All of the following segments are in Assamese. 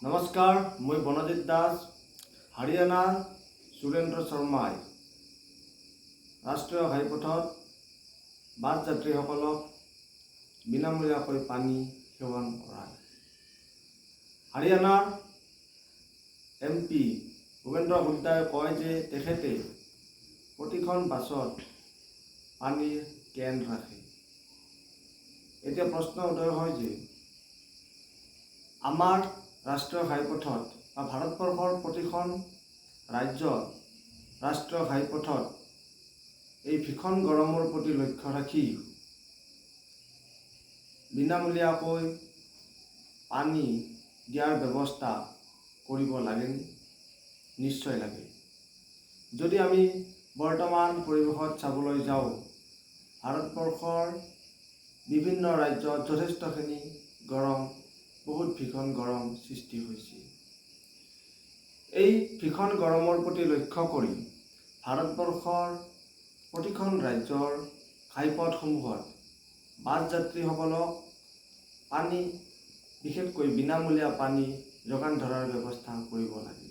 নমস্কাৰ, মই বনজিত দাস, হাৰিয়ানাৰ সুৰেন্দ্ৰ শৰ্মাই ৰাষ্ট্ৰীয় ঘাইপথত বাছ যাত্ৰীসকলক বিনামূলীয়াকৈ পানী সেৱন কৰায়। হাৰিয়ানাৰ MP ভূপেন্দ্ৰ হুডাই কয় যে তেখেতে প্ৰতিখন বাছত পানীৰ কেন ৰাখে। এতিয়া প্ৰশ্ন উদয় হয় যে আমাৰ ৰাষ্ট্ৰীয় ঘাইপথত বা ভাৰতবৰ্ষৰ প্ৰতিখন ৰাজ্যৰ ৰাষ্ট্ৰীয় ঘাইপথত এই ভীষণ গৰমৰ প্ৰতি লক্ষ্য ৰাখি বিনামূলীয়াকৈ পানী দিয়াৰ ব্যৱস্থা কৰিব লাগে। নিশ্চয় লাগে। যদি আমি বৰ্তমান পৰিৱেশত চাবলৈ যাওঁ, ভাৰতবৰ্ষৰ বিভিন্ন ৰাজ্যত যথেষ্টখিনি গৰম, বহুত ভীষণ গৰম সৃষ্টি হৈছে। এই ভীষণ গৰমৰ প্ৰতি লক্ষ্য কৰি ভাৰতবৰ্ষৰ প্ৰতিখন ৰাজ্যৰ ঘাইপথসমূহত বাছ যাত্ৰীসকলক পানী, বিশেষকৈ বিনামূলীয়া পানী যোগান ধৰাৰ ব্যৱস্থা কৰিব লাগে।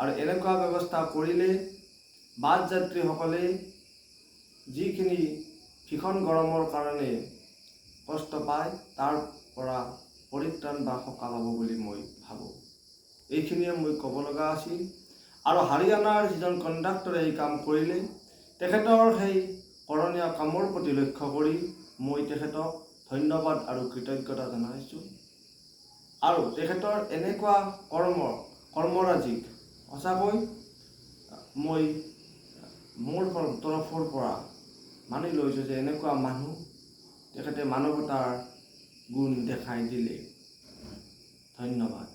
আৰু এনেকুৱা ব্যৱস্থা কৰিলে বাছ যাত্ৰীসকলে যিখিনি ভীষণ গৰমৰ কাৰণে কষ্ট পায় তাৰ পৰা পৰিত্ৰাণ বা সকাহ পাব বুলি মই ভাবোঁ। এইখিনিয়ে মই ক'ব লগা আছিল। আৰু হাৰিয়ানাৰ যিজন কণ্ডাক্টৰে এই কাম কৰিলে, তেখেতৰ সেই কৰণীয় কামৰ প্ৰতি লক্ষ্য কৰি মই তেখেতক ধন্যবাদ আৰু কৃতজ্ঞতা জনাইছোঁ। আৰু তেখেতৰ এনেকুৱা কৰ্মৰাজিক সঁচাকৈ মই মোৰ তৰফৰ পৰা মানি লৈছোঁ যে এনেকুৱা মানুহ তেখেতে মানৱতাৰ গুণ দেখাই দিলে। ধন্যবাদ।